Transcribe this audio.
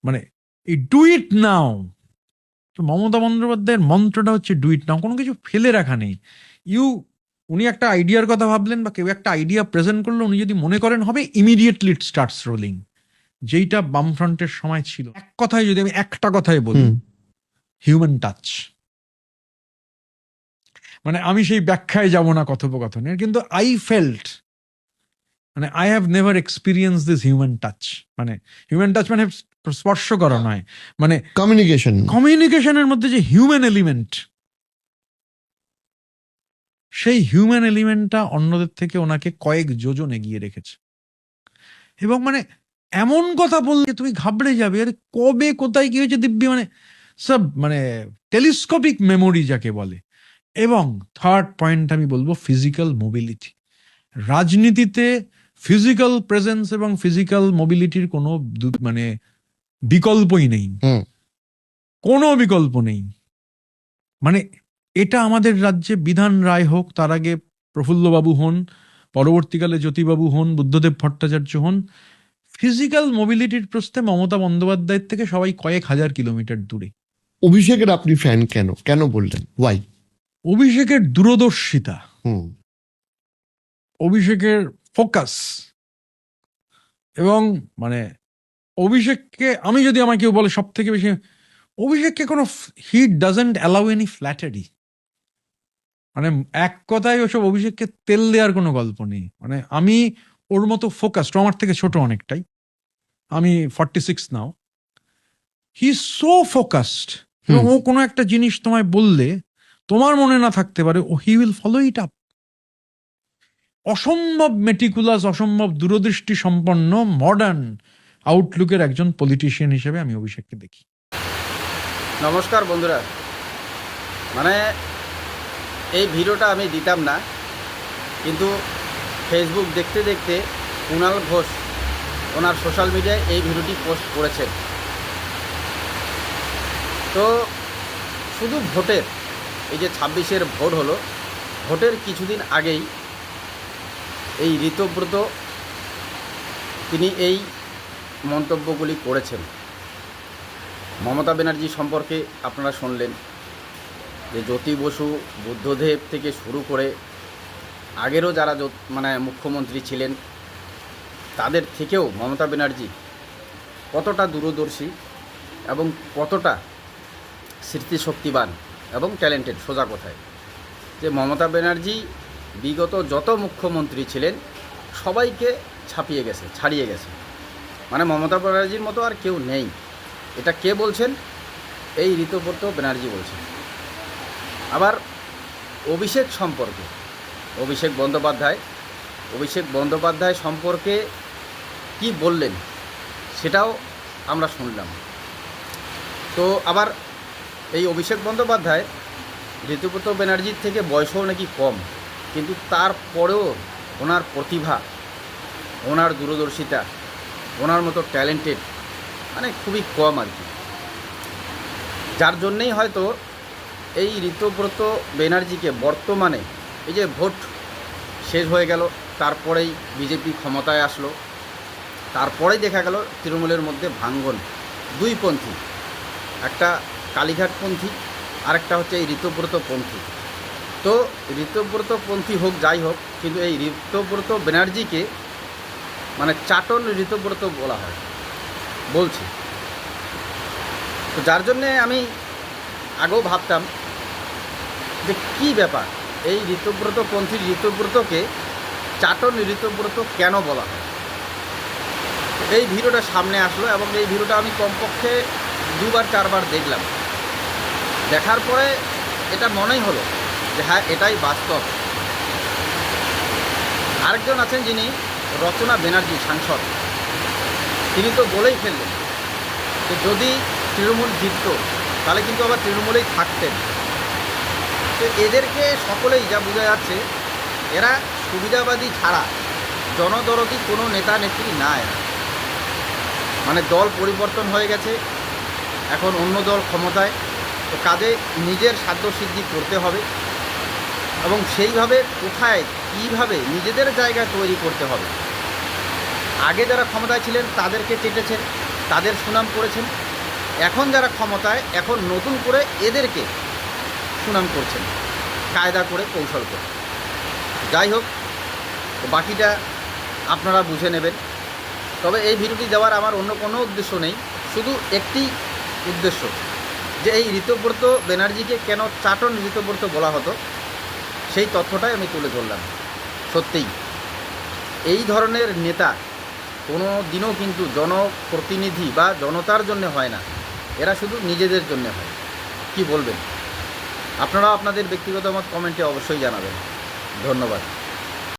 মানে এই do it নাও, তো মমতা বন্দ্যোপাধ্যায়ের মন্ত্রটা হচ্ছে ডু ইট নাও, কোনো কিছু ফেলে রাখা নেই। উনি একটা আইডিয়ার কথা ভাবলেন বা কেউ একটা আইডিয়া প্রেজেন্ট করলো, উনি যদি মনে করেন হবে, ইমিডিয়েটলি ইট স্টার্টস রোলিং। যেইটা বামফ্রন্টের সময় ছিল। এক কথায় যদি আমি একটা কথায় বলি, হিউম্যান টাচ। মানে আমি সেই ব্যাখ্যায় যাব না কথোপকথনের, কিন্তু আই ফেল্ট, মানে I have never experience this human touch. মানে হিউম্যান টাচ মানে স্পর্শ করা নয়, মানে কমিউনিকেশনের মধ্যে যে হিউম্যান এলিমেন্ট, সেই হিউম্যান এলিমেন্টটা অন্যদের থেকে ওনাকে কয়েক যোজন এগিয়ে রেখেছে। এবং মানে এমন কথা বললে তুমি ঘাবড়ে যাবে, আরে কবে কোথায় কি হয়েছে দিব্যি, মানে সব মানে টেলিস্কোপিক মেমোরি যাকে বলে। এবং থার্ড পয়েন্ট আমি বলবো ফিজিক্যাল মোবিলিটি। রাজনীতিতে ফিজিক্যাল প্রেজেন্স এবং ফিজিক্যাল মোবিলিটির কোনো মানে বিকল্পই নেই, কোনো বিকল্প নেই। মানে এটা আমাদের রাজ্যে বিধান রায় হোক, তার আগে প্রফুল্লবাবু হন, পরবর্তীকালে জ্যোতিবাবু হন, বুদ্ধদেব ভট্টাচার্য হন, ফিজিক্যাল মোবিলিটির প্রশ্নে মমতা বন্দ্যোপাধ্যায়ের থেকে সবাই কয়েক হাজার কিলোমিটার দূরে। অভিষেকের আপনি ফ্যান কেন বললেন, ওয়াই? অভিষেকের দূরদর্শিতা, অভিষেকের ফোকাস, এবং মানে অভিষেককে আমি যদি আমাকে কেউ বলে সব থেকে বেশি, অভিষেককে কোনো he doesn't allow any flattery. মানে এক কথায় ওসব অভিষেককে তেল দেওয়ার কোনো গল্প নেই। মানে আমি ওর মতো ফোকাসড, আমার থেকে ছোট অনেকটাই, আমি 46 নাও, হি সো ফোকাসড। এবং ও কোনো একটা জিনিস তোমায় বললে তোমার মনে না থাকতে পারে, ও he will follow it up. অসম্ভব মেটিকুলাস, অসম্ভব দূরদৃষ্টি সম্পন্ন মডার্ন আউটলুকের একজন পলিটিশিয়ান হিসেবে আমি অভিষেককে দেখি। নমস্কার বন্ধুরা, মানে এই ভিডিওটা আমি দিতাম না, কিন্তু ফেসবুক দেখতে দেখতে কুণাল ঘোষ ওনার সোশ্যাল মিডিয়ায় এই ভিডিওটি পোস্ট করেছেন। তো শুধু ভোটের, এই যে 26-এর ভোট হলো, ভোটের কিছুদিন আগেই এই ঋতব্রত তিনি এই মন্তব্যগুলি করেছেন। মমতা ব্যানার্জি সম্পর্কে আপনারা শুনলেন যে জ্যোতি বসু, বুদ্ধদেব থেকে শুরু করে আগেরও যারা মানে মুখ্যমন্ত্রী ছিলেন তাদের থেকেও মমতা ব্যানার্জি কতটা দূরদর্শী এবং কতটা স্মৃতিশক্তিবান এবং ট্যালেন্টেড। সোজা কথায় যে মমতা ব্যানার্জি বিগত যত মুখ্যমন্ত্রী ছিলেন সবাইকে ছাড়িয়ে গেছে। মানে মমতা ব্যানার্জির মতো আর কেউ নেই। এটা কে বলছেন? এই ঋতব্রত ব্যানার্জি বলছেন। আবার অভিষেক সম্পর্কে, অভিষেক বন্দ্যোপাধ্যায় সম্পর্কে কি বললেন সেটাও আমরা শুনলাম। তো আবার এই অভিষেক বন্দ্যোপাধ্যায় ঋতুব্রত ব্যানার্জির থেকে বয়সও নাকি কম, কিন্তু তারপরেও ওনার প্রতিভা, ওনার দূরদর্শিতা, ওনার মতো ট্যালেন্টেড মানে খুবই কম আর কি। যার জন্যেই হয়তো এই ঋতব্রত ব্যানার্জিকে বর্তমানে এই যে ভোট শেষ হয়ে গেল, তারপরেই বিজেপি ক্ষমতায় আসলো, তারপরেই দেখা গেল তৃণমূলের মধ্যে ভাঙ্গন, দুই পন্থী, একটা কালীঘাটপন্থী আর একটা হচ্ছে এই ঋতব্রতপন্থী। তো ঋতব্রতপন্থী হোক যাই হোক, কিন্তু এই ঋতব্রত ব্যানার্জিকে মানে চাটন ঋতব্রত বলা হয় বলছি। তো যার জন্যে আমি আগেও ভাবতাম যে কী ব্যাপার, এই ঋতব্রতপন্থী ঋতব্রতকে চাটন ঋতব্রত কেন বলা হয়। এই ভিডিওটা সামনে আসলো এবং এই ভিডিওটা আমি কমপক্ষে 2-4 বার দেখলাম। দেখার পরে এটা মনেই হলো যে হ্যাঁ, এটাই বাস্তব। আরেকজন আছেন যিনি রচনা ব্যানার্জি, সাংসদ, তিনি তো বলেই ফেললেন যে যদি তৃণমূল জিতত তাহলে কিন্তু আবার তৃণমূলেই থাকতেন। তো এদেরকে সকলেই যা বোঝা যাচ্ছে, এরা সুবিধাবাদী ছাড়া জনদরদি কোনো নেতা নেত্রী না। এরা মানে দল পরিবর্তন হয়ে গেছে, এখন অন্য দল ক্ষমতায়, তো কাজে নিজের সাধ্যসিদ্ধি করতে হবে এবং সেইভাবে কোথায় কীভাবে নিজেদের জায়গা তৈরি করতে হবে। আগে যারা ক্ষমতায় ছিলেন তাদেরকে চেটেছে, তাদের সুনাম করেছেন, এখন যারা ক্ষমতায় এখন নতুন করে এদেরকে সুনাম করছেন কায়দা করে, কৌশল করে। যাই হোক, বাকিটা আপনারা বুঝে নেবেন। তবে এই ভিডিওটি দেওয়ার আমার অন্য কোনো উদ্দেশ্য নেই, শুধু একটি উদ্দেশ্য, যে এই ঋতব্রত ব্যানার্জিকে কেন চাটন ঋতব্রত বলা হতো সেই তথ্যটাই আমি তুলে ধরলাম। সত্যিই এই ধরনের নেতা কোনো দিনও কিন্তু জনপ্রতিনিধি বা জনতার জন্য হয় না, এরা শুধু নিজেদের জন্য হয়। কি বলবেন আপনারা? আপনাদের ব্যক্তিগত মত কমেন্টে অবশ্যই জানাবেন। ধন্যবাদ।